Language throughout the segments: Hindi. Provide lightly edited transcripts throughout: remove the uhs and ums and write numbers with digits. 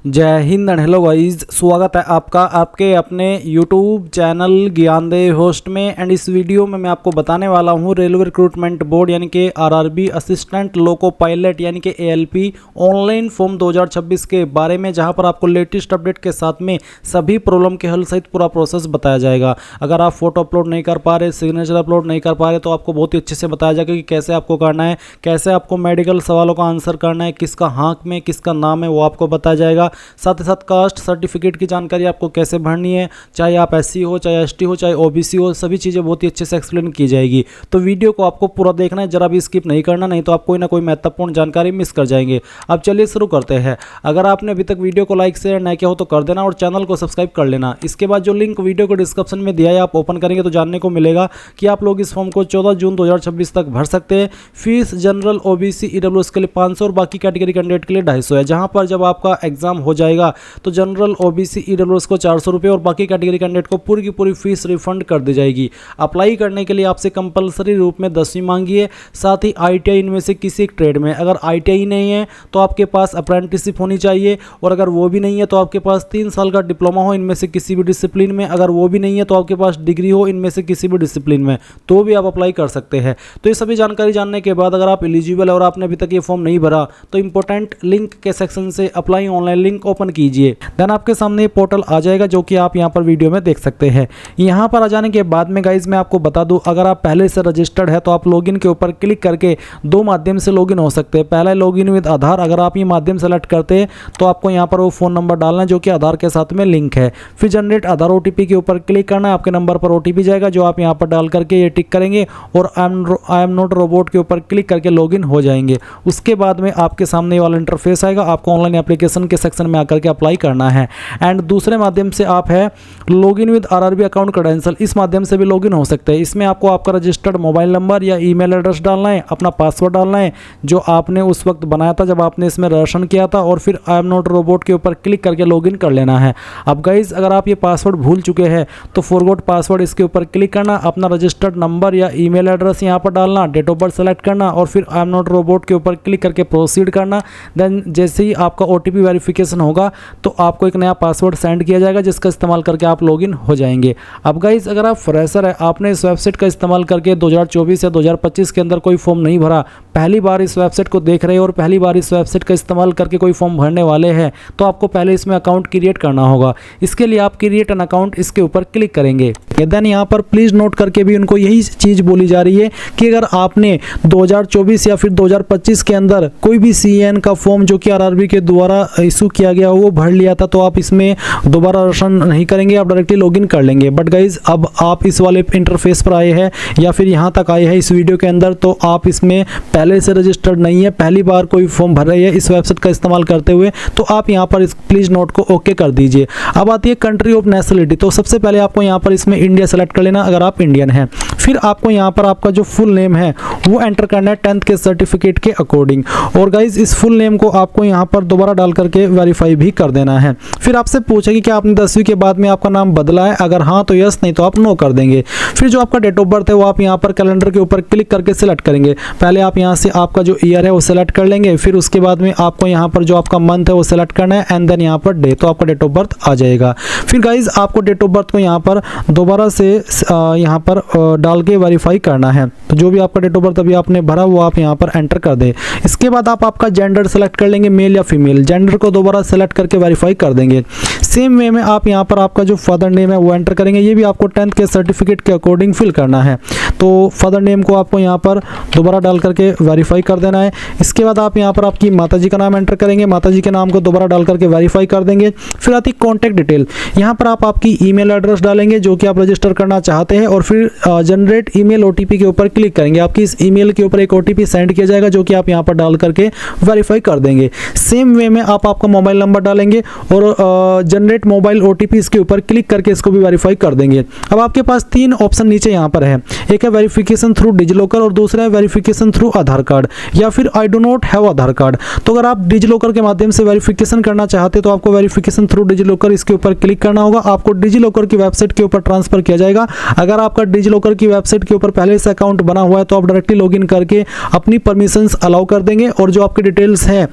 जय हिंद एंड हेलो गाइस, स्वागत है आपका आपके अपने YouTube चैनल ज्ञानदेव होस्ट में। एंड इस वीडियो में मैं आपको बताने वाला हूं रेलवे रिक्रूटमेंट बोर्ड यानी कि आरआरबी असिस्टेंट लोको पायलट यानी कि ALP ऑनलाइन फॉर्म 2026 के बारे में, जहां पर आपको लेटेस्ट अपडेट के साथ में सभी प्रॉब्लम के हल सहित पूरा प्रोसेस बताया जाएगा। अगर आप फोटो अपलोड नहीं कर पा रहे, सिग्नेचर अपलोड नहीं कर पा रहे, तो आपको बहुत ही अच्छे से बताया जाएगा कि कैसे आपको करना है, कैसे आपको मेडिकल सवालों का आंसर करना है, किसका हाँक में किसका नाम है वो आपको बताया जाएगा। साथ ही साथ कास्ट सर्टिफिकेट की जानकारी आपको कैसे भरनी है, चाहे आप SC हो, चाहे ST हो, चाहे OBC हो, सभी चीज़ें बहुत ही अच्छे से एक्सप्लेन की जाएगी। तो वीडियो को आपको पूरा देखना है, जरा भी स्किप नहीं करना, नहीं तो आप कोई ना कोई महत्वपूर्ण जानकारी मिस कर जाएंगे। अब चलिए शुरू करते हैं। अगर आपने अभी तक वीडियो को लाइक शेयर नहीं किया हो तो कर देना और चैनल को सब्सक्राइब कर लेना। इसके बाद जो लिंक वीडियो को डिस्क्रिप्शन में दिया है आप ओपन करेंगे तो जानने को मिलेगा कि आप लोग इस फॉर्म को 14 जून 2026 तक भर सकते हैं। फीस जनरल OBC EWS के लिए 500 और बाकी कैटेगरी कैंडिडेट के लिए 250 है। जहां पर जब आपका एग्जाम हो जाएगा तो जनरल OBC EWS को 400 रुपये और बाकी कैटेगरी कैंडिडेट को पूरी की पूरी फीस रिफंड कर दी जाएगी। अप्लाई करने के लिए आपसे कंपलसरी रूप में 10वीं मांगी है, साथ ही ITI इनमें से किसी एक ट्रेड में। अगर ITI नहीं है तो आपके पास अप्रेंटिसशिप होनी चाहिए, और अगर वो भी नहीं है तो आपके पास 3 साल का डिप्लोमा हो इनमें से किसी भी डिसिप्लिन में। अगर वो भी नहीं है तो आपके पास डिग्री हो इनमें से किसी भी डिसिप्लिन में, तो भी आप अप्लाई कर सकते हैं। तो ये सभी जानकारी जानने के बाद अगर आप एलिजिबल है और आपने अभी तक ये फॉर्म नहीं भरा तो इंपॉर्टेंट लिंक के सेक्शन से अप्लाई ऑनलाइन लिंक ओपन कीजिए। देन आपके सामने पोर्टल आ जाएगा जो कि आप यहां पर वीडियो में देख सकते हैं। यहां पर आ जाने के बाद में गाइज मैं आपको बता दूं, अगर आप पहले से रजिस्टर्ड है तो आप लॉगिन के ऊपर क्लिक करके 2 माध्यम से लॉगिन हो सकते हैं। पहला लॉगिन विद आधार, अगर आप ये माध्यम सेलेक्ट करते हैं तो आपको यहां पर वो फ़ोन नंबर डालना है जो कि आधार के साथ में लिंक है। फिर जनरेट आधार OTP के ऊपर क्लिक करना है, आपके नंबर पर OTP जाएगा जो आप यहां पर डाल करके ये टिक करेंगे और आई एम नॉट रोबोट के ऊपर क्लिक करके लॉगिन हो जाएंगे। उसके बाद में आपके सामने वाला इंटरफेस आएगा, आपको ऑनलाइन एप्लीकेशन के सेक्शन में आकर के अप्लाई करना है। एंड दूसरे माध्यम से आप है login with RRB account credential, इस माध्यम से भी लॉगिन हो सकते हैं। इसमें आपको आपका रजिस्टर्ड मोबाइल नंबर या ईमेल एड्रेस डालना है, अपना पासवर्ड डालना है जो आपने उस वक्त बनाया था जब आपने इसमें रजिस्ट्रेशन किया था, और फिर आई एम नॉट रोबोट के ऊपर क्लिक करके लॉगिन कर लेना है। अब गाइज अगर आप ये पासवर्ड भूल चुके हैं तो फॉरगॉट पासवर्ड इसके ऊपर क्लिक करना, अपना रजिस्टर्ड नंबर या ईमेल एड्रेस यहाँ पर डालना, डेट ऑफ बर्थ सेलेक्ट करना और फिर आई एम नॉट रोबोट के ऊपर क्लिक करके प्रोसीड करना। देन जैसे ही आपका OTP वेरिफिकेशन होगा तो आपको एक नया पासवर्ड सेंड किया जाएगा जिसका इस्तेमाल करके आप लॉगिन हो जाएंगे। अब गाइज अगर आप फ्रेशर है, आपने इस वेबसाइट का इस्तेमाल करके 2024 या 2025 के अंदर कोई फॉर्म नहीं भरा, पहली बार इस वेबसाइट को देख रहे हैं और पहली बार इस वेबसाइट का इस्तेमाल करके कोई फॉर्म भरने वाले हैं, तो आपको पहले इसमें अकाउंट क्रिएट करना होगा। इसके लिए आप क्रिएट एन अकाउंट इसके ऊपर क्लिक करेंगे। देन यहाँ पर प्लीज़ नोट करके भी उनको यही चीज़ बोली जा रही है कि अगर आपने 2024 या फिर 2025 के अंदर कोई भी CAN का फॉर्म जो कि आरआरबी के द्वारा इशू किया गया वो भर लिया था तो आप इसमें दोबारा रजिस्ट्रेशन नहीं करेंगे, आप डायरेक्टली लॉगिन कर लेंगे। बट गाइज अब आप इस वाले इंटरफेस पर आए हैं या फिर यहाँ तक आए हैं इस वीडियो के अंदर, तो आप इसमें पहले से रजिस्टर्ड नहीं है, पहली बार कोई फॉर्म भर रहे हैं इस वेबसाइट का इस्तेमाल करते हुए, तो आप यहाँ पर इस प्लीज़ नोट को ओके कर दीजिए। अब आती है कंट्री ऑफ नेशनलिटी, तो सबसे पहले आपको यहाँ पर इसमें इंडिया सेलेक्ट कर लेना अगर आप इंडियन हैं। फिर आपको यहाँ पर आपका जो फुल नेम है वो एंटर करना है 10th के सर्टिफिकेट के अकॉर्डिंग, और गाइज इस फुल नेम को आपको यहाँ पर दोबारा डाल करके वेरीफाई भी कर देना है। फिर आपसे पूछेगी कि आपने 10वीं के बाद में आपका नाम बदला है, अगर हाँ तो यस, नहीं तो आप नो कर देंगे। फिर जो आपका डेट ऑफ बर्थ है वो आप यहाँ पर कैलेंडर के ऊपर क्लिक करके सिलेक्ट करेंगे। पहले आप यहाँ से आपका जो ईयर है वो सिलेक्ट कर लेंगे, फिर उसके बाद में आपको यहाँ पर जो आपका मंथ है वो सिलेक्ट करना है एंड देन यहाँ पर डे, तो आपका डेट ऑफ बर्थ आ जाएगा। फिर गाइज आपको डेट ऑफ बर्थ को यहाँ पर दोबारा से यहाँ पर डाल के वेरीफाई करना है, तो जो भी आपका डेट ऑफ बर्थ अभी आपने भरा वो आप यहाँ पर एंटर कर दें। इसके बाद आप आपका जेंडर सेलेक्ट कर लेंगे, मेल या फीमेल, जेंडर को दोबारा सेलेक्ट करके वेरीफाई कर देंगे। सेम वे में आप यहाँ पर आपका जो फादर नेम है वो एंटर करेंगे, ये भी आपको 10th के सर्टिफिकेट के अकॉर्डिंग फिल करना है, तो फादर नेम को आपको यहाँ पर दोबारा डाल करके वेरीफाई कर देना है। इसके बाद आप यहाँ पर आपकी माताजी का नाम एंटर करेंगे, माताजी के नाम को दोबारा डाल करके वेरीफाई कर देंगे। फिर आती कॉन्टैक्ट डिटेल, यहाँ पर आप आपकी ईमेल एड्रेस डालेंगे जो कि आप रजिस्टर करना चाहते हैं, और फिर जनरेट ईमेल OTP के ऊपर क्लिक करेंगे। आपकी इस ईमेल के ऊपर एक OTP सेंड किया जाएगा जो कि आप यहाँ पर डाल करके वेरीफाई कर देंगे। सेम वे में आप आपका मोबाइल नंबर डालेंगे और जनरेट मोबाइल OTP इसके ऊपर क्लिक करके इसको भी वेरीफाई कर देंगे। अब आपके पास 3 ऑप्शन नीचे यहाँ पर है, एक है वेरिफिकेशन थ्रू डिजिलॉकर और दूसरा है वेरिफिकेशन थ्रू आधार कार्ड या फिर I do not have Aadhaar card. तो अगर आप डिजिलॉकर के माध्यम से वेरिफिकेशन करना चाहते तो आपको वेरिफिकेशन थ्रू डिजिलॉकर इसके ऊपर क्लिक करना होगा, आपको डिजिलॉकर की वेबसाइट के ऊपर ट्रांसफर किया जाएगा। अगर आपका डिजिलॉकर की वेबसाइट के ऊपर पहले से अकाउंट बना हुआ है तो आप डायरेक्टली लॉगिन करके अपनी परमिशंस अलाउ कर देंगे और जो आपकी डिटेल्स हैं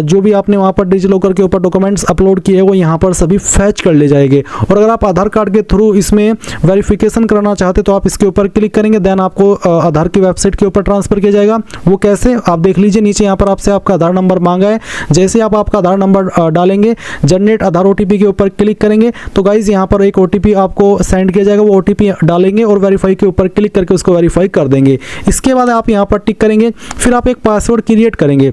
जो भी आपने वहां पर डिजिलॉकर के ऊपर डॉक्यूमेंट्स अपलोड किए वो यहाँ पर सभी फैच कर ले जाएंगे। और अगर आप आधार कार्ड के थ्रू इसमें वेरिफिकेशन करना चाहते तो आप इसके ऊपर क्लिक करेंगे, देन आपको आधार की वेबसाइट के ऊपर ट्रांसफर किया जाएगा। वो कैसे आप देख लीजिए, नीचे यहाँ पर आपसे आपका आधार नंबर मांगा है, जैसे आप आपका आधार नंबर डालेंगे जनरेट आधार OTP के ऊपर क्लिक करेंगे तो गाइज यहाँ पर एक OTP आपको सेंड किया जाएगा, वो OTP डालेंगे और वेरीफाई के ऊपर क्लिक करके उसको वेरीफाई कर देंगे। इसके बाद आप यहाँ पर टिक करेंगे, फिर आप एक पासवर्ड क्रिएट करेंगे।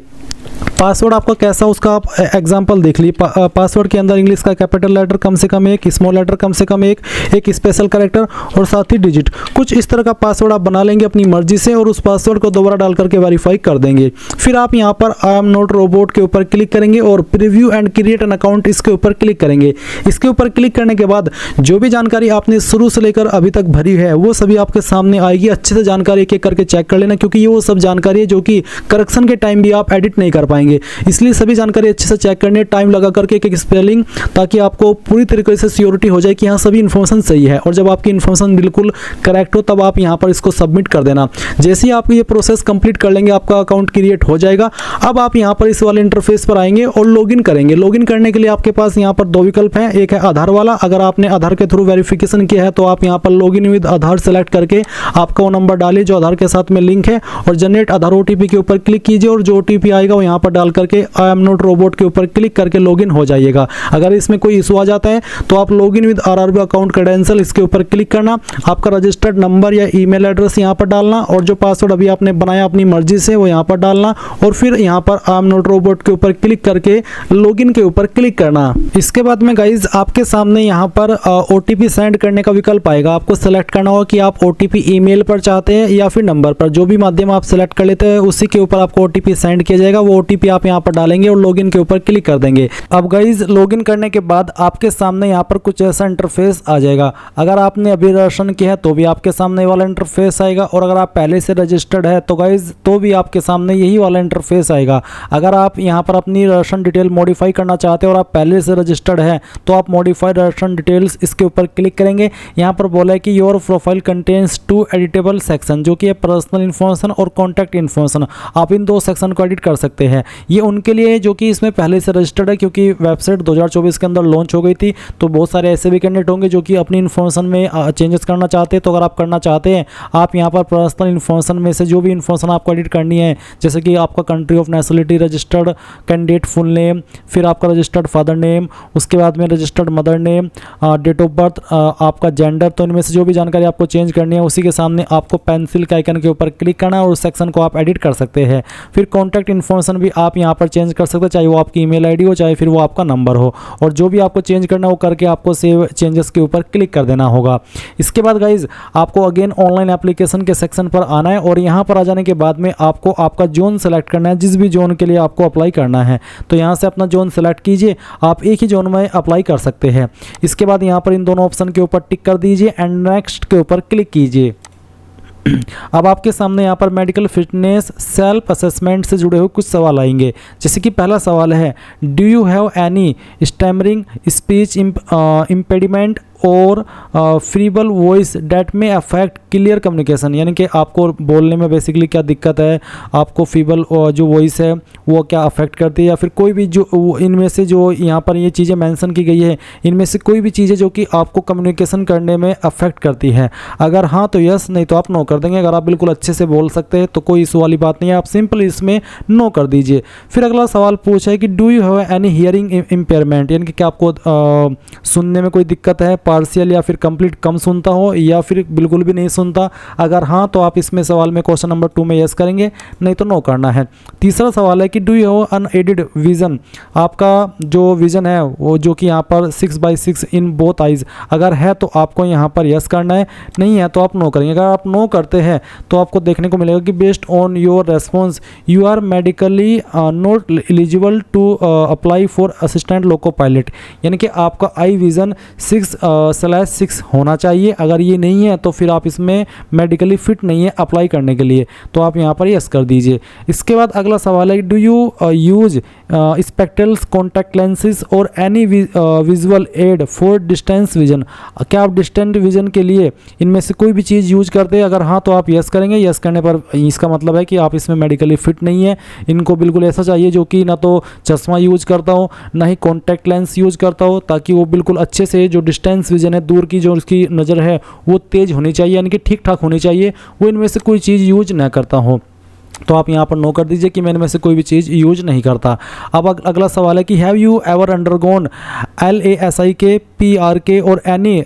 पासवर्ड आपका कैसा उसका आप एग्जांपल देख लीजिए। पासवर्ड के अंदर इंग्लिश का कैपिटल लेटर कम से कम एक, स्मॉल लेटर कम से कम एक स्पेशल कैरेक्टर और साथ ही डिजिट, कुछ इस तरह का पासवर्ड आप बना लेंगे अपनी मर्जी से और उस पासवर्ड को दोबारा डाल करके वेरीफाई कर देंगे। फिर आप यहाँ पर आई एम नॉट रोबोट के ऊपर क्लिक करेंगे और preview and create an account इसके ऊपर क्लिक करेंगे। इसके ऊपर क्लिक करने के बाद जो भी जानकारी आपने शुरू से लेकर अभी तक भरी है वो सभी आपके सामने आएगी। अच्छे से जानकारी एक एक करके चेक कर लेना, क्योंकि ये वो सब जानकारी है जो कि करेक्शन के टाइम भी आप एडिट नहीं कर पाएंगे, इसलिए सभी जानकारी अच्छे से चेक करनी है, टाइम लगा करके एक स्पेलिंग, ताकि आपको पूरी तरीके से श्योरिटी हो जाए कि यहाँ सभी इन्फॉर्मेशन सही है। और जब आपकी इन्फॉर्मेशन बिल्कुल करेक्ट हो तब आप यहाँ पर इसको सबमिट कर देना। जैसे ही आप ये प्रोसेस कंप्लीट कर लेंगे आपका अकाउंट क्रिएट हो जाएगा। अब आप यहाँ पर इस वाले इंटरफेस पर आएंगे और लॉगिन करेंगे। लॉगिन करने के लिए आपके पास यहाँ पर 2 विकल्प हैं, एक है आधार वाला, अगर आपने आधार के थ्रू वेरिफिकेशन किया है तो आप यहाँ पर लॉगिन विद आधार सेलेक्ट करके आपका वो नंबर डालिए जो आधार के साथ में लिंक है और जनरेट आधार OTP के ऊपर क्लिक कीजिए और जो OTP आएगा वो यहाँ पर डाल करके आई एम नॉट रोबोट के ऊपर क्लिक करके लॉगिन हो जाइएगा। अगर इसमें कोई इशू आ जाता है तो आप login with RRB account credential इसके ऊपर क्लिक करना, आपका रजिस्टर्ड नंबर या ईमेल एड्रेस यहाँ पर डालना और जो पासवर्ड अभी आपने बनाया अपनी मर्जी से वो यहाँ पर डालना और फिर यहाँ पर आई एम नॉट रोबोट के ऊपर क्लिक करके लॉगिन के ऊपर क्लिक करना। इसके बाद में गाइज आपके सामने यहाँ पर OTP सेंड करने का विकल्प आएगा। आपको सेलेक्ट करना होगा कि आप OTP ईमेल पर चाहते हैं या फिर नंबर पर, जो भी माध्यम आप सेलेक्ट कर लेते हैं उसी के ऊपर आपको OTP सेंड किया जाएगा। वो OTP आप यहाँ पर डालेंगे और लॉगिन के ऊपर क्लिक कर देंगे। अब गाइज लॉगिन करने के बाद आपके सामने यहाँ पर कुछ ऐसा इंटरफेस आ जाएगा। अगर आपने अभी रजिस्ट्रेशन किया है तो भी आपके सामने वाला इंटरफेस आएगा और अगर आप पहले से रजिस्टर्ड है तो गाइज तो भी आपके सामने यही वाला इंटरफेस आएगा। अगर आप यहाँ पर अपनी रजिस्ट्रेशन डिटेल मॉडिफाई करना चाहते हैं और आप पहले से रजिस्टर्ड है तो आप मॉडिफाई रजिस्ट्रेशन डिटेल्स इसके ऊपर क्लिक करेंगे। यहाँ पर बोला है कि your profile contains 2 editable section, जो कि है पर्सनल इन्फॉर्मेशन और कॉन्टैक्ट इन्फॉर्मेशन। आप इन 2 सेक्शन को एडिट कर सकते हैं। ये उनके लिए जो कि इसमें पहले से रजिस्टर्ड है, क्योंकि वेबसाइट 2024 के अंदर लॉन्च हो गई थी तो बहुत सारे ऐसे भी कैंडिडेट होंगे जो कि अपनी इन्फॉर्मेशन में चेंजेस करना चाहते हैं। तो अगर आप करना चाहते हैं आप यहाँ पर पर्सनल इन्फॉर्मेशन में से जो भी इन्फॉर्मेशन आपको एडिट करनी है, जैसे कि आपका country of nationality, registered candidate full name, फिर आपका रजिस्टर्ड फादर नेम, उसके बाद में registered mother name, date of birth, आपका जेंडर, तो इनमें से जो भी जानकारी आपको चेंज करनी है उसी के सामने आपको पेंसिल के आइकन के ऊपर क्लिक करना है और उस सेक्शन को आप एडिट कर सकते हैं। फिर कॉन्टैक्ट इन्फॉर्मेशन भी आप यहाँ पर चेंज कर सकते हैं, चाहे वो आपकी ईमेल आईडी हो चाहे फिर वो आपका नंबर हो, और जो भी आपको चेंज करना है वो करके आपको सेव चेंजेस के ऊपर क्लिक कर देना होगा। इसके बाद गाइज आपको अगेन ऑनलाइन एप्लीकेशन के सेक्शन पर आना है और यहाँ पर आ जाने के बाद में आपको आपका जोन सेलेक्ट करना है, जिस भी जोन के लिए आपको अप्लाई करना है। तो यहाँ से अपना जोन सेलेक्ट कीजिए, आप एक ही जोन में अप्लाई कर सकते हैं। इसके बाद यहाँ पर इन दोनों ऑप्शन के ऊपर टिक कर दीजिए एंड नेक्स्ट के ऊपर क्लिक कीजिए। अब आपके सामने यहाँ पर मेडिकल फिटनेस सेल्फ असेसमेंट से जुड़े हुए कुछ सवाल आएंगे। जैसे कि पहला सवाल है, do you have any stammering, speech impediment और फ्रीबल वॉइस डेट में अफेक्ट क्लियर कम्युनिकेशन, यानी कि आपको बोलने में बेसिकली क्या दिक्कत है, आपको फीबल जो वॉइस है वो क्या अफेक्ट करती है, या फिर कोई भी जो इनमें से जो यहाँ पर ये चीज़ें मेंशन की गई है इनमें से कोई भी चीज़ें जो कि आपको कम्युनिकेशन करने में अफेक्ट करती है। अगर हाँ तो यस, नहीं तो आप नो कर देंगे। अगर आप बिल्कुल अच्छे से बोल सकते हैं तो कोई इशू वाली बात नहीं है, आप सिंपल इसमें नो कर दीजिए। फिर अगला सवाल पूछा है कि do you have any hearing impairment, यानी कि क्या आपको सुनने में कोई दिक्कत है, पार्शियल या फिर कंप्लीट कम सुनता हो या फिर बिल्कुल भी नहीं सुनता। अगर हाँ तो आप इसमें सवाल में क्वेश्चन नंबर 2 में यस करेंगे, नहीं तो नो करना है। तीसरा सवाल है कि do you have unaided vision, आपका जो विजन है वो जो कि यहाँ पर 6/6 इन बोथ आइज, अगर है तो आपको यहाँ पर यस करना है, नहीं है तो आप नो करेंगे। अगर आप नो करते हैं तो आपको देखने को मिलेगा कि based on your response you are medically not eligible to apply for assistant loco pilot, यानी कि आपका आई विज़न 6/6 होना चाहिए। अगर ये नहीं है तो फिर आप इसमें मेडिकली फिट नहीं है अप्लाई करने के लिए, तो आप यहाँ पर यस कर दीजिए। इसके बाद अगला सवाल है, do you use spectacles, contact lenses और any visual aid for distance vision, क्या आप डिस्टेंट विजन के लिए इनमें से कोई भी चीज़ यूज करते हैं? अगर हाँ तो आप यस करेंगे। यस करने पर इसका मतलब है कि आप इसमें मेडिकली फिट नहीं है। इनको बिल्कुल ऐसा चाहिए जो कि ना तो चश्मा यूज करता हो ना ही कॉन्टैक्ट लेंस यूज करता हो, ताकि वो बिल्कुल अच्छे से जो डिस्टेंस विजन है, दूर की जो उसकी नज़र है वो तेज़ होनी चाहिए, यानी कि ठीक ठाक होनी चाहिए, वो इनमें से कोई चीज़ यूज ना करता हो। तो आप यहाँ पर नो कर दीजिए कि मैं इनमें से कोई भी चीज़ यूज नहीं करता। अब अगला सवाल है कि have you ever undergone LASIK, PRK और any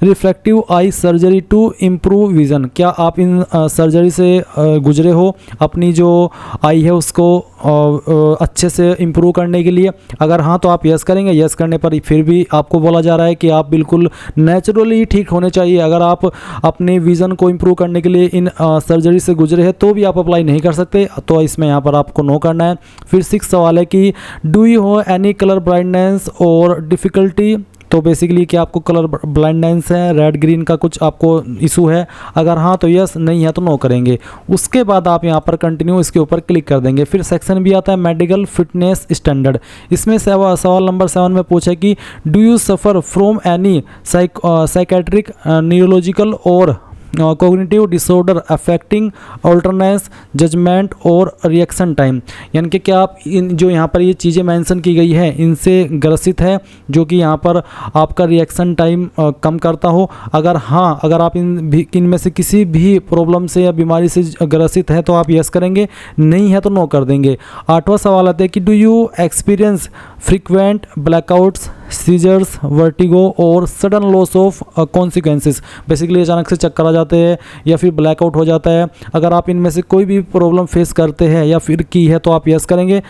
refractive eye surgery to improve vision, क्या आप इन सर्जरी से गुजरे हो अपनी जो आई है उसको अच्छे से इम्प्रूव करने के लिए? अगर हाँ तो आप यस करेंगे। यस करने पर फिर भी आपको बोला जा रहा है कि आप बिल्कुल नेचुरली ठीक होने चाहिए। अगर आप अपने विज़न को इम्प्रूव करने के लिए इन सर्जरी से गुजरे हैं तो भी आप अप्लाई नहीं कर सकते, तो इसमें यहाँ पर आपको नो करना है। फिर 6 सवाल है कि do you have any colour blindness और डिफ़िकल्टी, तो बेसिकली क्या आपको कलर ब्लाइंडनेस है, रेड ग्रीन का कुछ आपको इशू है? अगर हाँ तो यस, नहीं है तो नो करेंगे। उसके बाद आप यहाँ पर कंटिन्यू इसके ऊपर क्लिक कर देंगे। फिर सेक्शन भी आता है मेडिकल फिटनेस स्टैंडर्ड। इसमें सवाल नंबर 7 में पूछा कि do you suffer from any psychiatric, neurological और कॉग्निटिव डिसऑर्डर अफेक्टिंग अल्टरनेस, जजमेंट और रिएक्शन टाइम, यानी कि क्या आप इन जो यहाँ पर ये चीज़ें मेंशन की गई है इनसे ग्रसित है, जो कि यहाँ पर आपका रिएक्शन टाइम कम करता हो? अगर हाँ, अगर आप इनमें से किसी भी प्रॉब्लम से या बीमारी से ग्रसित है तो आप यस करेंगे, नहीं है तो नो कर देंगे। 8वां सवाल आता है कि do you experience frequent blackouts, seizures, vertigo और sudden loss of consequences, basically अचानक से चक्कर आ जाते हैं या फिर ब्लैकआउट हो जाता है। अगर आप इनमें से कोई भी प्रॉब्लम फेस करते हैं या फिर की है तो आप यस करेंगे,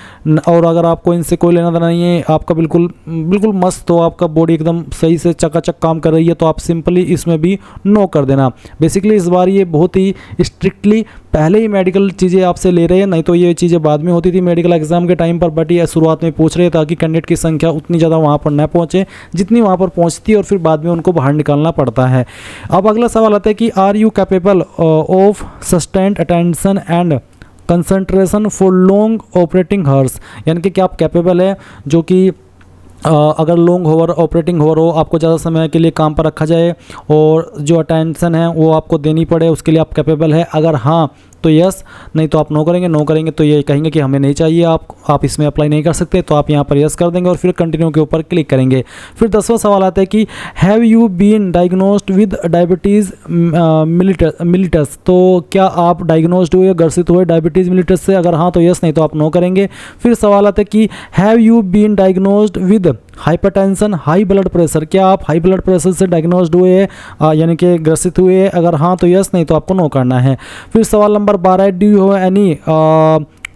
और अगर आपको इनसे कोई लेना देना नहीं है, आपका बिल्कुल मस्त हो, आपका बॉडी एकदम सही से चकाचक काम कर रही है, तो आप सिंपली इसमें भी नो कर देना। बेसिकली इस बार ये बहुत ही स्ट्रिक्टली पहले ही मेडिकल चीज़ें आपसे ले रहे हैं, नहीं तो ये चीज़ें बाद में होती थी मेडिकल एग्जाम के टाइम पर, बट ये शुरुआत में पूछ रहे हैं ताकि कैंडिडेट की संख्या उतनी ज़्यादा वहाँ पर न पहुँचे जितनी वहाँ पर पहुँचती है, और फिर बाद में उनको बाहर निकालना पड़ता है। अब अगला सवाल आता है कि are you capable of sustained attention and concentration for long operating hours, यानी कि क्या आप कैपेबल है जो कि अगर लॉन्ग होवर ऑपरेटिंग होवर हो, आपको ज़्यादा समय के लिए काम पर रखा जाए और जो अटेंशन है वो आपको देनी पड़े, उसके लिए आप कैपेबल है? अगर हाँ तो यस, नहीं तो आप नो करेंगे। नो करेंगे तो ये कहेंगे कि हमें नहीं चाहिए, आप इसमें अप्लाई नहीं कर सकते, तो आप यहाँ पर यस कर देंगे और फिर कंटिन्यू के ऊपर क्लिक करेंगे। फिर 10वां सवाल आता है कि have you been diagnosed with diabetes mellitus, तो क्या आप डायग्नोस्ड हुए, ग्रसित हुए डायबिटीज़ मिलिटस से? अगर हाँ तो यस, नहीं तो आप नो करेंगे। फिर सवाल आता है कि have you been diagnosed with hypertension, high blood pressure, क्या आप हाई ब्लड प्रेशर से डायग्नोस्ड हुए हैं, यानी कि ग्रसित हुए हैं? अगर हाँ तो यस, नहीं तो आपको नो करना है। फिर सवाल नंबर 12 है do you have any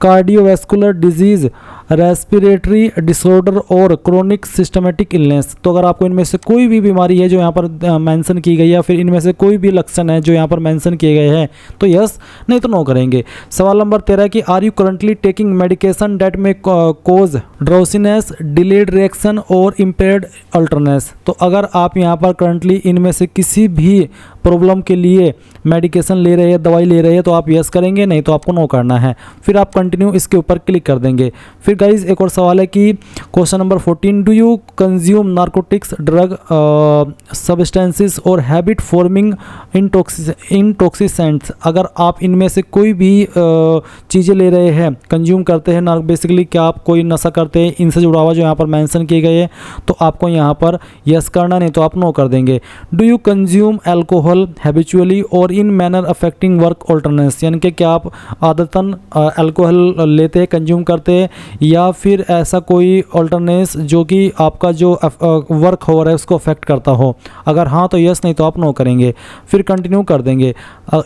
cardiovascular disease, respiratory disorder और क्रोनिक सिस्टमेटिक इलनेस, तो अगर आपको इनमें से कोई भी बीमारी है जो यहाँ पर मेंशन की गई है, या फिर इनमें से कोई भी लक्षण है जो यहाँ पर मेंशन किए गए हैं तो यस, नहीं तो नो करेंगे। सवाल नंबर 13 कि are you currently taking medication that may cause drowsiness, delayed reaction और इम्पेयर्ड अल्टरनेस, तो अगर आप यहाँ पर करंटली इनमें से किसी भी प्रॉब्लम के लिए मेडिकेशन ले रहे हैं, दवाई ले रहे हैं, तो आप यस करेंगे, नहीं तो आपको नो करना है। फिर आप कंटिन्यू इसके ऊपर क्लिक कर देंगे। फिर गाइज एक और सवाल है कि question number 14 do you consume narcotics, drug substances और हैबिट फॉर्मिंग इंटॉक्सिसेंट्स, अगर आप इनमें से कोई भी चीज़ें ले रहे हैं, कंज्यूम करते हैं, बेसिकली क्या आप कोई नशा करते हैं, इनसे जुड़ा हुआ जो यहाँ पर मेंशन किए गए हैं, तो आपको यहाँ पर यस करना, नहीं तो आप नो कर देंगे। Do you consume alcohol alcohol habitually और इन मैनर अफेक्टिंग वर्क ऑल्टरनेस, यानी कि क्या आप आदतन अल्कोहल लेते हैं, कंज्यूम करते हैं, या फिर ऐसा कोई ऑल्टरनेस जो कि आपका जो वर्क हो रहा है उसको अफेक्ट करता हो। अगर हाँ तो यस, नहीं तो आप नो करेंगे। फिर कंटिन्यू कर देंगे।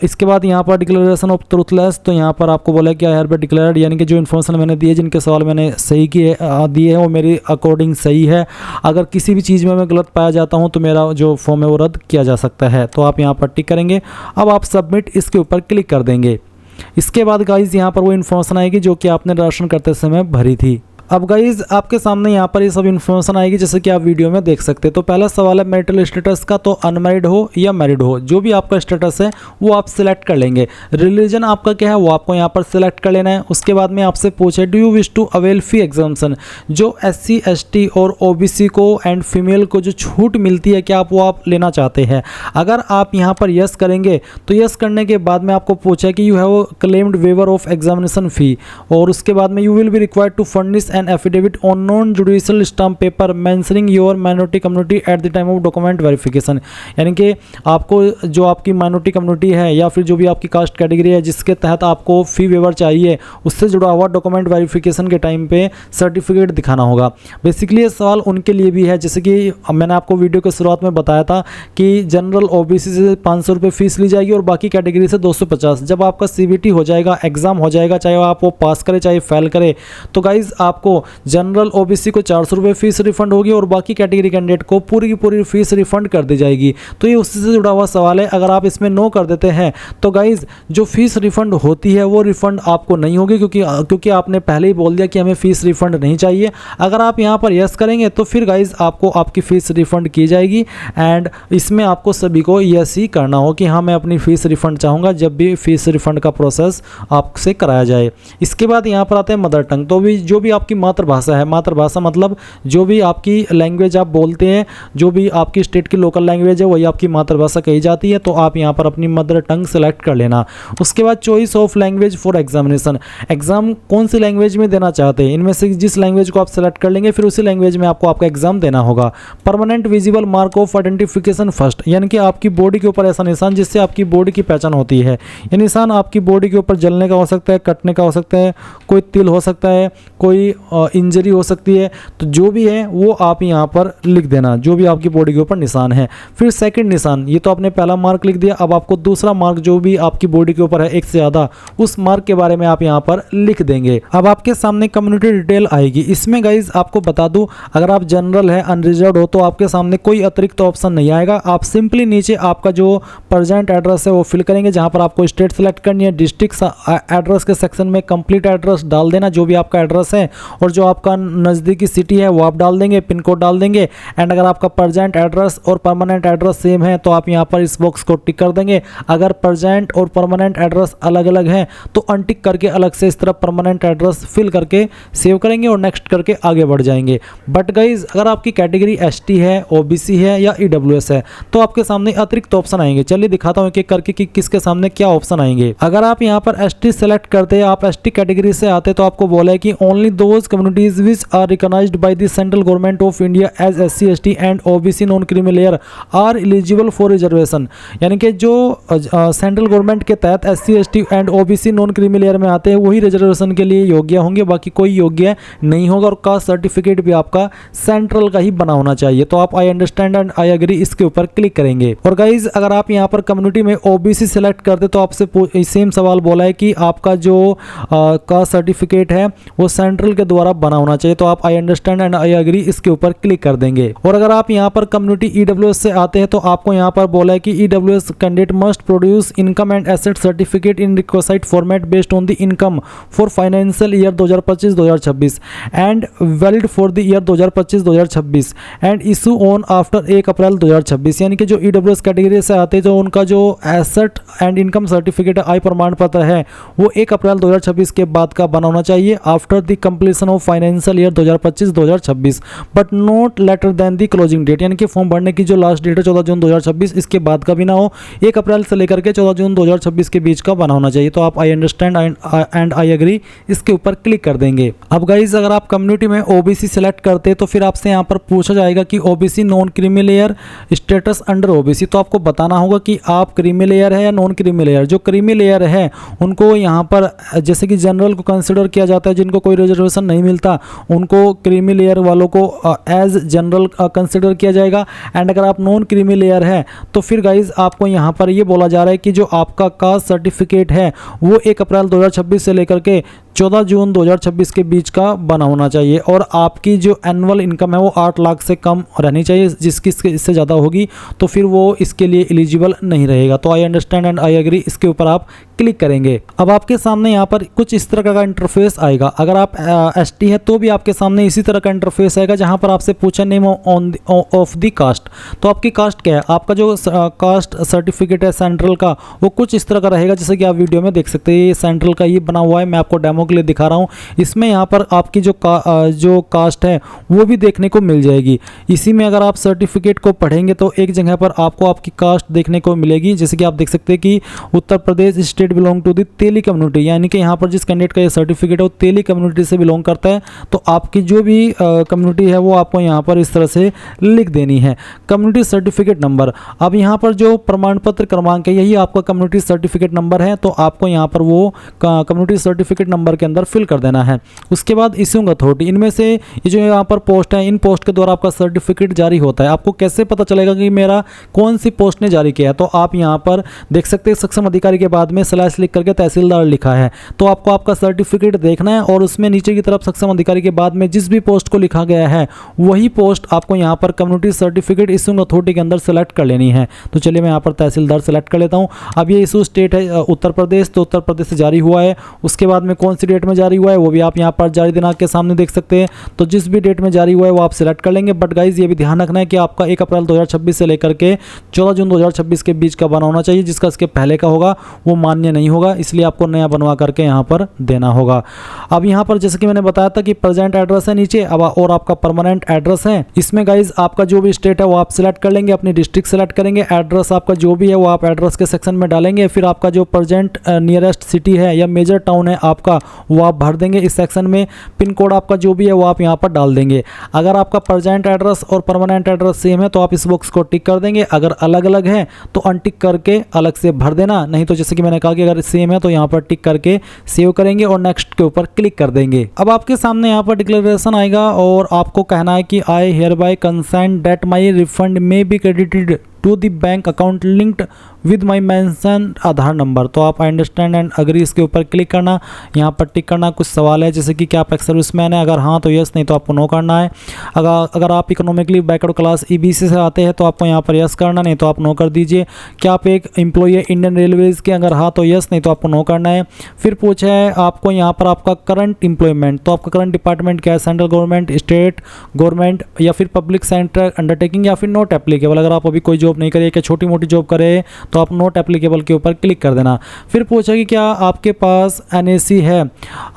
इसके बाद यहाँ पर डिक्लेरेशन ऑफ ट्रूथलेस, तो यहाँ पर आपको बोला कि आई हैव डिक्लेयर्ड, यानी कि जो इन्फॉर्मेशन मैंने दी है, जिनके सवाल मैंने सही किए दिए हैं वो मेरी अकॉर्डिंग सही है। अगर किसी भी चीज़ में मैं गलत पाया जाता हूँ तो मेरा जो फॉर्म है वो रद्द किया जा सकता है। तो आप यहाँ पर टिक करेंगे। अब आप सबमिट इसके ऊपर क्लिक कर देंगे। इसके बाद गाइज यहाँ पर वो इन्फॉर्मेशन आएगी जो कि आपने रजिस्ट्रेशन करते समय भरी थी। अब गाइज आपके सामने यहाँ पर ये सब इन्फॉर्मेशन आएगी जैसे कि आप वीडियो में देख सकते हैं। तो पहला सवाल है मैरिटल स्टेटस का, तो अनमैरिड हो या मैरिड हो, जो भी आपका स्टेटस है वो आप सिलेक्ट कर लेंगे। रिलीजन आपका क्या है वो आपको यहाँ पर सिलेक्ट कर लेना है। उसके बाद में आपसे पूछे do you wish to avail fee exemption, जो SC ST और OBC को एंड फीमेल को जो छूट मिलती है क्या आप वो आप लेना चाहते हैं। अगर आप यहाँ पर यस करेंगे तो यस करने के बाद में आपको पूछा कि you have claimed waiver of examination fee, और उसके बाद में you will be required to furnish an affidavit on non-judicial stamp paper mentioning your minority community at the time of document verification, यानी कि आपको जो आपकी माइनॉरिटी कम्युनिटी है या फिर जो भी आपकी कास्ट कैटेगरी है जिसके तहत आपको फी वेवर चाहिए उससे जुड़ा हुआ डॉक्यूमेंट वेरिफिकेशन के टाइम पे सर्टिफिकेट दिखाना होगा। बेसिकली ये सवाल उनके लिए भी है, जैसे कि मैंने आपको वीडियो के शुरुआत में बताया था कि जनरल OBC से 500 रुपये फीस ली जाएगी और बाकी कैटेगरी से 250। जब आपका CVT हो जाएगा, एग्जाम हो जाएगा, चाहे आप वो पास करे चाहे फेल करे, तो गाइज आपको जनरल OBC को 400 रुपये फीस रिफंड होगी और बाकी कैटेगरी कैंडिडेट को पूरी की पूरी फीस रिफंड कर दी जाएगी। तो ये उससे से जुड़ा हुआ सवाल है। अगर आप इसमें नो कर देते हैं तो गाइज जो फीस रिफंड होती है वो रिफंड आपको नहीं होगी, क्योंकि आपने पहले ही बोल दिया कि हमें फीस रिफंड नहीं चाहिए। अगर आप यहाँ पर यस करेंगे तो फिर गाइज आपको आपकी फ़ीस रिफंड की जाएगी, एंड इसमें आपको सभी को यस ही करना हो कि हाँ मैं अपनी फ़ीस रिफंड चाहूँगा जब भी फीस रिफंड का प्रोसेस आपसे कराया जाए। इसके बाद यहाँ पर आते हैं मदर टंग, तो भी जो भी आपकी मातृभाषा है, मातृभाषा मतलब जो भी आपकी लैंग्वेज आप बोलते हैं, जो भी आपकी स्टेट की लोकल लैंग्वेज है वही आपकी मातृभाषा कही जाती है। तो आप यहाँ पर अपनी मदर टंग सेलेक्ट कर लेना। उसके बाद choice of language for examination, exam कौन सी लैंग्वेज में देना चाहते हैं, इनमें से जिस लैंग्वेज को आप सेलेक्ट कर लेंगे फिर उसी लैंग्वेज में आपको आपका एग्जाम देना होगा। Permanent visible mark of identification first, यानी कि आपकी बॉडी के ऊपर ऐसा निशान जिससे आपकी बॉडी की पहचान होती है। ये निशान आपकी बॉडी के ऊपर जलने का हो सकता है, कटने का हो सकता है, कोई तिल हो सकता है, कोई इंजरी हो सकती है, तो जो भी है वो आप यहाँ पर लिख देना जो भी आपकी बॉडी के ऊपर निशान है। फिर सेकंड निशान, ये तो आपने पहला मार्क लिख दिया, अब आपको दूसरा मार्क जो भी आपकी बॉडी के ऊपर है एक से ज़्यादा, उस मार्क के बारे में आप यहाँ पर लिख देंगे। अब आपके सामने कम्युनिटी डिटेल आएगी। इसमें गाइज आपको बता दूं, अगर आप जनरल है, अनरिजर्व हो, तो आपके सामने कोई अतिरिक्त ऑप्शन नहीं आएगा। आप सिंपली नीचे आपका जो प्रेजेंट एड्रेस है वो फिल करेंगे, जहाँ पर आपको स्टेट सेलेक्ट करनी है, डिस्ट्रिक्ट एड्रेस के सेक्शन में कंप्लीट एड्रेस डाल देना जो भी आपका एड्रेस है, और जो आपका नज़दीकी सिटी है वो आप डाल देंगे, पिन कोड डाल देंगे। एंड अगर आपका प्रेजेंट एड्रेस और परमानेंट एड्रेस सेम है तो आप यहाँ पर इस बॉक्स को टिक कर देंगे। अगर प्रेजेंट और परमानेंट एड्रेस अलग अलग हैं तो अनटिक करके अलग से इस तरफ परमानेंट एड्रेस फिल करके सेव करेंगे और नेक्स्ट करके आगे बढ़ जाएंगे। बट गाइज अगर आपकी कैटेगरी ST है, OBC है या EWS है तो आपके सामने अतिरिक्त ऑप्शन आएंगे। चलिए दिखाता हूँ एक एक करके कि किसके सामने क्या ऑप्शन आएंगे। अगर आप यहाँ पर ST सेलेक्ट करते हैं, आप ST कैटेगरी से आते तो आपको बोला है कि only those communities which are recognised by the central government of India as SC ST and OBC non creamy layer are eligible for reservation, यानी कि जो सेंट्रल गवर्नमेंट के तहत SC ST and OBC non creamy layer में आते हैं वही रिजर्वेशन के लिए योग्य होंगे, बाकी कोई योग्य नहीं होगा। और कास्ट सर्टिफिकेट भी आपका सेंट्रल का ही बना होना चाहिए। तो आप I understand and I agree इसके ऊपर क्लिक करेंगे। और गाइज अगर आप यहाँ पर कम्युनिटी में OBC सेलेक्ट करते तो आपसे सेम सवाल बोला है कि आपका जो कास्ट सर्टिफिकेट है वो सेंट्रल के द्वारा बना होना चाहिए। तो आप I understand and I agree इसके ऊपर क्लिक कर देंगे। और अगर आप यहाँ पर कम्युनिटी EWS से आते हैं तो आपको यहाँ पर बोला है कि EWS candidate must produce income and asset certificate in request format based on the income for financial year 2025-2026 and valid for the year 2025-2026 and issue on after 1 अप्रैल 2026, यानी कि जो EWS कैटेगरी से आते हैं तो उनका जो एसेट एंड इनकम सर्टिफिकेट आय प्रमाण पत्र है वो 1 अप्रैल 2026 के बाद का बना होना चाहिए after the completion of financial year 2025-2026 but not later than the closing date, यानी कि फॉर्म भरने की जो लास्ट डेट है 14 जून 2026 इसके बाद का भी ना हो, 1 अप्रैल से लेकर के 14 जून 2026 के बीच का बना होना चाहिए। तो आप I understand and I agree इसके ऊपर क्लिक कर देंगे। अब गाइज अगर आप कम्युनिटी में ओबीसी सेलेक्ट करते तो फिर आपसे यहाँ पर पूछा जाएगा कि OBC non creamy layer status under OBC, तो आपको बताना होगा कि आप क्रीमी लेयर है या नॉन क्रीमी लेयर। जो क्रीमी लेयर है उनको यहाँ पर जैसे कि जनरल को कंसिडर किया जाता है, जिनको कोई रिजर्वेशन नहीं मिलता उनको क्रीमी लेयर वालों को एज जनरल कंसिडर किया जाएगा। एंड अगर आप नॉन क्रीमी लेयर है तो फिर गाइज आपको यहाँ पर ये बोला जा रहा है कि जो आपका कास्ट सर्टिफिकेट है वो 1 अप्रैल 2026 से लेकर के 14 जून 2026 के बीच का बना होना चाहिए और आपकी जो एनुअल इनकम है वो 8 लाख से कम रहनी चाहिए। जिसकी इससे ज़्यादा होगी तो फिर वो इसके लिए एलिजिबल नहीं रहेगा। तो I understand and I agree इसके ऊपर आप क्लिक करेंगे। अब आपके सामने यहाँ पर कुछ इस तरह का इंटरफेस आएगा। अगर आप एसटी है तो भी आपके सामने इसी तरह का इंटरफेस आएगा जहाँ पर आपसे पूछा नेम ऑफ द कास्ट। तो आपकी कास्ट क्या है, आपका जो कास्ट सर्टिफिकेट है सेंट्रल का वो कुछ इस तरह का रहेगा जैसे कि आप वीडियो में देख सकते हैं। ये सेंट्रल का ये बना हुआ है, मैं आपको डेमो के लिए दिखा रहा हूँ। इसमें यहाँ पर आपकी जो कास्ट है वो भी देखने को मिल जाएगी। इसी में अगर आप सर्टिफिकेट को पढ़ेंगे तो एक जगह पर आपको आपकी कास्ट देखने को मिलेगी। जैसे कि आप देख सकते हैं कि Uttar Pradesh state belong to the Teli community, यानी कि यहाँ पर जिस कैंडिडेट का ये सर्टिफिकेट है वो तेली कम्युनिटी से बिलोंग करता है। तो आपकी जो भी कम्युनिटी है वो आपको यहाँ पर इस तरह से लिख देनी है। कम्युनिटी सर्टिफिकेट नंबर, अब यहाँ पर जो प्रमाण पत्र क्रमांक है यही आपका कम्युनिटी सर्टिफिकेट नंबर है। तो आपको यहाँ पर वो कम्युनिटी सर्टिफिकेट नंबर के अंदर फिल कर देना है। उसके बाद इश्यूइंग अथॉरिटी, इनमें से ये जो यहाँ पर पोस्ट है इन पोस्ट के द्वारा आपका सर्टिफिकेट जारी होता है। आपको कैसे पता चलेगा कि मेरा कौन सी पोस्ट ने जारी किया है, तो आप यहाँ पर देख सकते हैं सक्षम अधिकारी के बाद में स्लैश लिख करके तहसीलदार लिखा है। तो आपको आपका सर्टिफिकेट देखना है और उसमें नीचे की तरफ सक्षम अधिकारी के बाद में जिस भी पोस्ट को लिखा गया है वही पोस्ट आपको यहाँ पर कम्युनिटी सर्टिफिकेट इश्यूइंग अथॉरिटी के अंदर सेलेक्ट कर लेनी है। तो चलिए मैं यहाँ पर तहसीलदार सेलेक्ट कर लेता हूँ। अब ये इशू स्टेट है उत्तर प्रदेश, तो उत्तर प्रदेश से जारी हुआ है। उसके बाद में कौन सी डेट में जारी हुआ है वो भी आप यहाँ पर जारी दिनांक के सामने देख सकते हैं। तो जिस भी डेट में जारी हुआ है वो आप सिलेक्ट कर लेंगे। बट गाइज ये भी ध्यान रखना है कि आपका 1 अप्रैल 2026 से लेकर के 14 जून 2026 के बीच का बना होना चाहिए। जिसका इसके पहले का होगा वो मान्य नहीं होगा, इसलिए आपको नया बनवा करके यहाँ पर देना होगा। अब यहाँ पर जैसे कि मैंने बताया था कि प्रेजेंट एड्रेस है नीचे, अब और आपका परमानेंट एड्रेस है। इसमें गाइज आपका जो भी स्टेट है वो आप सिलेक्ट कर लेंगे, अपनी डिस्ट्रिक्ट सेलेक्ट करेंगे, एड्रेस आपका जो भी है वो आप एड्रेस के सेक्शन में डालेंगे। फिर आपका जो प्रेजेंट नियरेस्ट सिटी है या मेजर टाउन है आपका वो आप भर देंगे इस सेक्शन में। पिन कोड आपका जो भी है वो आप यहाँ पर डाल देंगे। अगर आपका प्रेजेंट एड्रेस और परमानेंट एड्रेस सेम है तो आप इस बॉक्स को टिक कर देंगे। अगर अलग अलग है तो अनटिक करके अलग से भर देना, नहीं तो जैसे कि मैंने कहा कि अगर सेम है तो यहाँ पर टिक करके सेव करेंगे और नेक्स्ट के ऊपर क्लिक कर देंगे। अब आपके सामने यहाँ पर डिक्लेरेशन आएगा और आपको कहना है कि I hereby consent that my refund may be credited to the bank account linked with my mention Aadhaar number. तो आप आई अंडरस्टैंड एंड अग्री इसके ऊपर क्लिक करना, यहाँ पर टिक करना। कुछ सवाल है जैसे कि क्या आप एक्स सर्विसमैन है, अगर हाँ तो यस, नहीं तो आपको नो करना है। अगर आप इकोनॉमिकली बैकवर्ड क्लास ईबीसी से आते हैं तो आपको यहाँ पर यस करना, नहीं तो आप नो कर दीजिए। क्या आप एक एम्प्लॉई है इंडियन रेलवेज़ के, अगर हाँ तो यस, नहीं तो आपको नो करना है। फिर पूछा है आपको यहाँ पर आपका करंट एम्प्लॉयमेंट, तो आपका करंट डिपार्टमेंट क्या है, सेंट्रल गवर्नमेंट, स्टेट गवर्नमेंट या फिर पब्लिक सेक्टर अंडरटेकिंग या फिर नॉट एप्लीकेबल। अगर आप अभी कोई जॉब नहीं करे, क्या छोटी मोटी जॉब करे तो आप नॉट एप्लीकेबल के ऊपर क्लिक कर देना। फिर पूछा कि क्या आपके पास एनएसी है,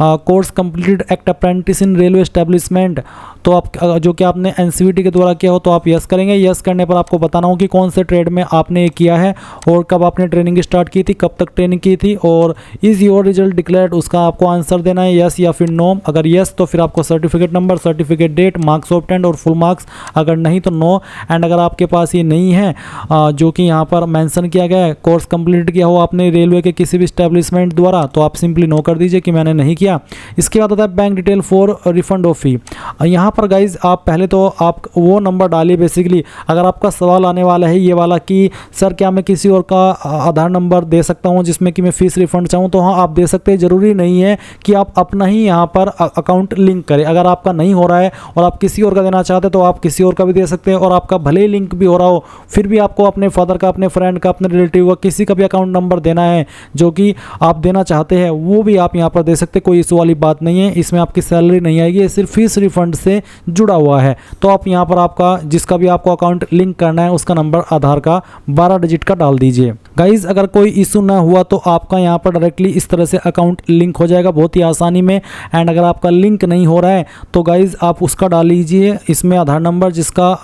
कोर्स कंप्लीटेड एक्ट अप्रेंटिस इन रेलवे एस्टेब्लिशमेंट, तो आप जो कि आपने एनसीवीटी के द्वारा किया हो तो आप यस करेंगे। यस करने पर आपको बताना हो कि कौन से ट्रेड में आपने किया है और कब आपने ट्रेनिंग स्टार्ट की थी, कब तक ट्रेनिंग की थी और इज़ योर रिजल्ट डिक्लेयर्ड, उसका आपको आंसर देना है यस या फिर नो। अगर यस तो फिर आपको certificate number, certificate date, marks obtained और फुल मार्क्स, अगर नहीं तो नो। एंड अगर आपके पास ये नहीं है जो कि यहाँ पर मेंशन किया गया है, कोर्स कंप्लीट किया हो आपने रेलवे के किसी भी एस्टेब्लिशमेंट द्वारा, तो आप सिंपली नो कर दीजिए कि मैंने नहीं किया। इसके बाद आता है bank detail for refund of fee. यहाँ पर गाइज आप पहले तो आप वो नंबर डालिए। बेसिकली अगर आपका सवाल आने वाला है ये वाला कि सर क्या मैं किसी और का आधार नंबर दे सकता हूँ जिसमें कि मैं फीस रिफंड चाहूँ, तो हाँ आप दे सकते हैं। ज़रूरी नहीं है कि आप अपना ही यहाँ पर अकाउंट लिंक करें। अगर आपका नहीं हो रहा है और आप किसी और का देना चाहते हैं तो आप किसी और का भी दे सकते हैं। और आपका भले ही लिंक भी हो रहा हो फिर भी आपको अपने फादर का, अपने फ्रेंड का, अपने रिलेटिव का, किसी का भी अकाउंट नंबर देना है जो कि आप देना चाहते हैं वो भी आप यहाँ पर दे सकते हैं। कोई इस वाली बात नहीं है, इसमें आपकी सैलरी नहीं आएगी, सिर्फ फीस रिफंड से जुड़ा हुआ है। तो आप यहाँ पर आपका जिसका भी आपको अकाउंट लिंक करना है उसका नंबर आधार का 12 डिजिट का डाल दीजिए। गाइज अगर कोई इशू ना हुआ तो आपका यहाँ पर डायरेक्टली इस तरह से अकाउंट लिंक हो जाएगा बहुत ही आसानी में। एंड अगर आपका लिंक नहीं हो रहा है तो गाइज आप उसका डाल लीजिए इसमें आधार नंबर जिसका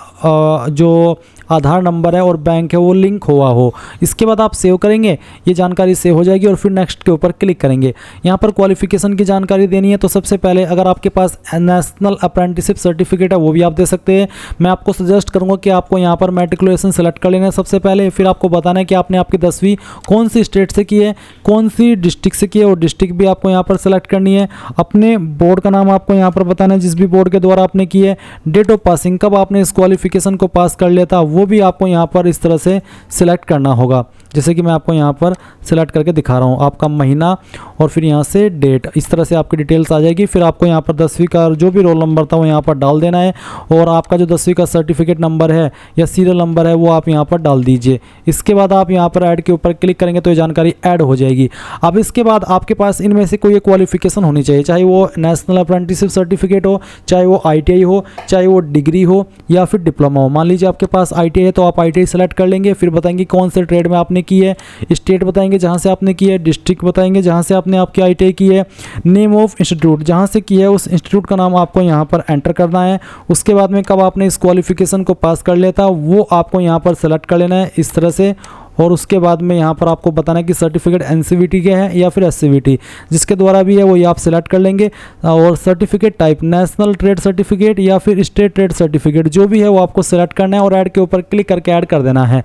जो आधार नंबर है और बैंक है वो लिंक हुआ हो। इसके बाद आप सेव करेंगे, ये जानकारी सेव हो जाएगी और फिर नेक्स्ट के ऊपर क्लिक करेंगे। यहाँ पर क्वालिफिकेशन की जानकारी देनी है तो सबसे पहले अगर आपके पास नेशनल अप्रेंटिसशिप सर्टिफिकेट है वो भी आप दे सकते हैं। मैं आपको सजेस्ट करूँगा कि आपको यहाँ पर मैट्रिकुलेशन सेलेक्ट कर लेना है सबसे पहले, फिर आपको बताना है कि आपने आपकी 10वीं कौन सी स्टेट से की है, कौन सी डिस्ट्रिक्ट से की है और डिस्ट्रिक्ट भी आपको यहाँ पर सेलेक्ट करनी है। अपने बोर्ड का नाम आपको यहाँ पर बताना है जिस भी बोर्ड के द्वारा आपने की है। डेट ऑफ पासिंग, कब आपने इस क्वालिफिकेशन को पास कर लिया था वो भी आपको यहाँ पर इस तरह से सिलेक्ट करना होगा। जैसे कि मैं आपको यहाँ पर सिलेक्ट करके दिखा रहा हूँ, आपका महीना और फिर यहाँ से डेट, इस तरह से आपकी डिटेल्स आ जाएगी। फिर आपको यहाँ पर 10वीं का जो भी रोल नंबर था वो यहाँ पर डाल देना है और आपका जो 10वीं का सर्टिफिकेट नंबर है या सीरियल नंबर है वो आप यहाँ पर डाल दीजिए। इसके बाद आप यहाँ पर ऐड के ऊपर क्लिक करेंगे तो ये जानकारी ऐड हो जाएगी। अब इसके बाद आपके पास इनमें से कोई क्वालिफिकेशन होनी चाहिए, चाहे वो नेशनल अप्रेंटिसशिप सर्टिफिकेट हो, चाहे वो ITI हो, चाहे वो डिग्री हो या फिर डिप्लोमा हो। मान लीजिए आपके पास ITI है तो आप ITI सेलेक्ट कर लेंगे। फिर बताएंगे कौन से ट्रेड में आपने की है, स्टेट बताएंगे जहाँ से आपने की है, डिस्ट्रिक्ट बताएंगे जहाँ से आपने आपकी ITI की है, नेम ऑफ इंस्टीट्यूट जहाँ से की है उस इंस्टीट्यूट का नाम आपको यहाँ पर एंटर करना है। उसके बाद में कब आपने इस क्वालिफिकेशन को पास कर लिया था वो आपको यहाँ पर सेलेक्ट कर लेना है इस तरह से। और उसके बाद में यहाँ पर आपको बताना है कि सर्टिफिकेट NCVT के हैं या फिर SCVT, जिसके द्वारा भी है वो ये आप सिलेक्ट कर लेंगे। और certificate type national trade certificate या फिर स्टेट ट्रेड सर्टिफिकेट जो भी है वो आपको सिलेक्ट करना है और ऐड के ऊपर क्लिक करके ऐड कर देना है।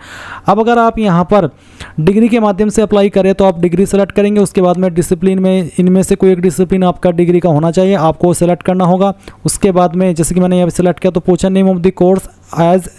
अब अगर आप यहाँ पर डिग्री के माध्यम से अप्लाई करें तो आप डिग्री सेलेक्ट करेंगे। उसके बाद में डिसिप्लिन में इनमें से कोई एक डिसिप्लिन आपका डिग्री का होना चाहिए, आपको सेलेक्ट करना होगा। उसके बाद में जैसे कि मैंने यहाँ सेलेक्ट किया तो पूछा name of the course as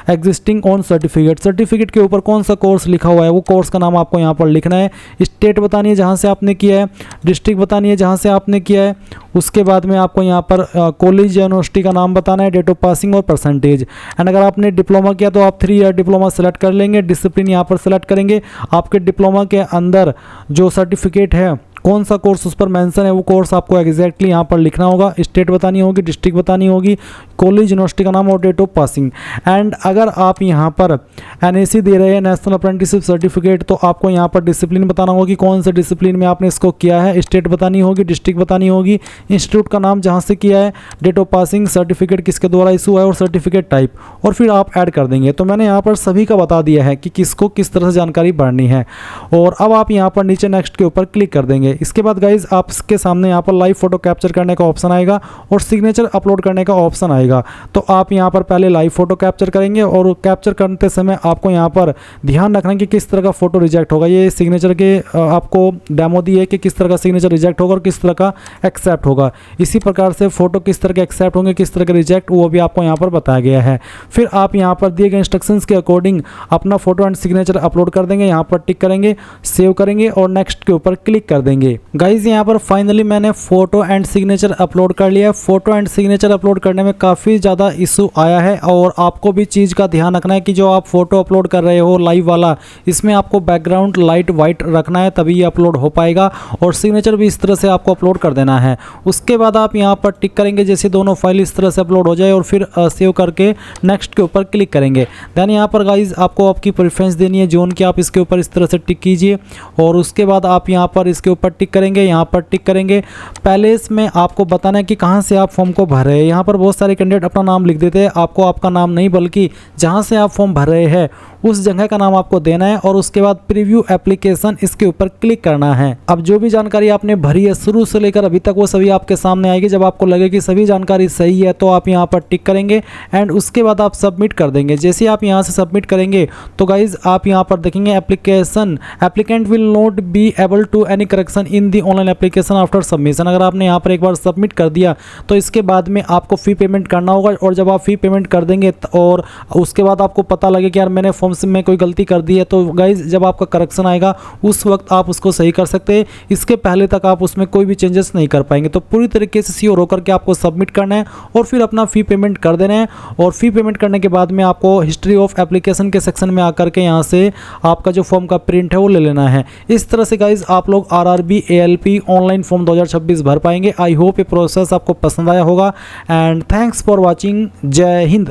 existing on certificate, certificate के ऊपर कौन सा कोर्स लिखा हुआ है वो कोर्स का नाम आपको यहाँ पर लिखना है। स्टेट बतानी है जहाँ से आपने किया है, डिस्ट्रिक्ट बतानी है जहाँ से आपने किया है। उसके बाद में आपको यहाँ पर कॉलेज या यूनिवर्सिटी का नाम बताना है, डेट ऑफ पासिंग और परसेंटेज। एंड अगर आपने डिप्लोमा किया तो आप 3 ईयर डिप्लोमा सेलेक्ट कर लेंगे। डिसिप्लिन यहाँ पर सेलेक्ट करेंगे, आपके डिप्लोमा के अंदर जो सर्टिफिकेट है कौन सा कोर्स उस पर मेंशन है वो कोर्स आपको एग्जैक्टली यहाँ पर लिखना होगा। स्टेट बतानी होगी, डिस्ट्रिक्ट बतानी होगी, कॉलेज यूनिवर्सिटी का नाम और डेट ऑफ पासिंग। एंड अगर आप यहाँ पर NAC दे रहे हैं नेशनल अप्रेंटिसशिप सर्टिफिकेट तो आपको यहाँ पर डिसिप्लिन बताना होगी, कौन से डिसिप्लिन में आपने इसको किया है। स्टेट बतानी होगी, डिस्ट्रिक्ट बतानी होगी, इंस्टीट्यूट का नाम जहाँ से किया है, डेट ऑफ पासिंग, सर्टिफिकेट किसके द्वारा इशू है और सर्टिफिकेट टाइप, और फिर आप ऐड कर देंगे। तो मैंने यहाँ पर सभी का बता दिया है कि किसको किस तरह से जानकारी भरनी है। और अब आप यहाँ पर नीचे नेक्स्ट के ऊपर क्लिक कर देंगे। इसके बाद गाइज आपके सामने यहाँ पर लाइव फोटो कैप्चर करने का ऑप्शन आएगा और सिग्नेचर अपलोड करने का ऑप्शन आएगा। तो आप यहाँ पर पहले लाइव फोटो कैप्चर करेंगे और कैप्चर करते समय आपको यहाँ पर ध्यान रखना है कि किस तरह का फोटो रिजेक्ट होगा। ये सिग्नेचर के आपको डेमो दी है कि किस तरह का सिग्नेचर रिजेक्ट होगा और किस तरह का एक्सेप्ट होगा। इसी प्रकार से फोटो किस तरह के एक्सेप्ट होंगे, किस तरह के रिजेक्ट, वो भी आपको यहाँ पर बताया गया है। फिर आप यहाँ पर दिए गए इंस्ट्रक्शंस के अकॉर्डिंग अपना फोटो एंड सिग्नेचर अपलोड कर देंगे। यहाँ पर टिक करेंगे, सेव करेंगे और नेक्स्ट के ऊपर क्लिक कर देंगे। गाइज यहाँ पर फाइनली मैंने फोटो एंड सिग्नेचर अपलोड कर लिया। फोटो एंड सिग्नेचर अपलोड करने में काफ़ी ज़्यादा इशू आया है और आपको भी चीज़ का ध्यान रखना है कि जो आप फोटो अपलोड कर रहे हो लाइव वाला, इसमें आपको बैकग्राउंड लाइट वाइट रखना है तभी ये अपलोड हो पाएगा। और सिग्नेचर भी इस तरह से आपको अपलोड कर देना है। उसके बाद आप यहाँ पर टिक करेंगे जैसे दोनों फाइल इस तरह से अपलोड हो जाए और फिर सेव करके नेक्स्ट के ऊपर क्लिक करेंगे। देन यहाँ पर गाइज आपको आपकी प्रेफरेंस देनी है जोन की, आप इसके ऊपर इस तरह से टिक कीजिए और उसके बाद आप यहाँ पर इसके ऊपर टिक करेंगे, यहाँ पर टिक करेंगे। पहले इसमें आपको बताना है कि कहाँ से आप फॉर्म को भर रहे हैं। यहाँ पर बहुत सारे कैंडिडेट अपना नाम लिख देते हैं, आपको आपका नाम नहीं बल्कि जहाँ से आप फॉर्म भर रहे हैं उस जगह का नाम आपको देना है और उसके बाद प्रीव्यू एप्लीकेशन इसके ऊपर क्लिक करना है। अब जो भी जानकारी आपने भरी है शुरू से लेकर अभी तक वो सभी आपके सामने आएगी। जब आपको लगे कि सभी जानकारी सही है तो आप यहाँ पर टिक करेंगे एंड उसके बाद आप सबमिट कर देंगे। जैसे आप यहाँ से सबमिट करेंगे तो गाइज आप यहाँ पर देखेंगे applicant will not be able to any correction in the online application after submission. अगर आपने यहाँ पर एक बार सबमिट कर दिया तो इसके बाद में आपको फ़ी पेमेंट करना होगा और जब आप फ़ी पेमेंट कर देंगे और उसके बाद आपको पता लगे कि यार मैंने फॉर्म्स में कोई गलती कर दी है तो गाइज जब आपका करेक्शन आएगा उस वक्त आप उसको सही कर सकते हैं। इसके पहले तक आप उसमें कोई भी चेंजेस नहीं कर पाएंगे। तो पूरी तरीके से श्योर होकर के आपको सबमिट करना है और फिर अपना फ़ी पेमेंट कर देना है। और फ़ी पेमेंट करने के बाद में आपको हिस्ट्री ऑफ एप्लीकेशन के सेक्शन में आकर के यहाँ से आपका जो फॉर्म का प्रिंट है वो ले लेना है। इस तरह से गाइज आप लोग RRB ALP ऑनलाइन फॉर्म 2026 भर पाएंगे। आई होप ये प्रोसेस आपको पसंद आया होगा एंड थैंक्स फॉर वॉचिंग। जय हिंद।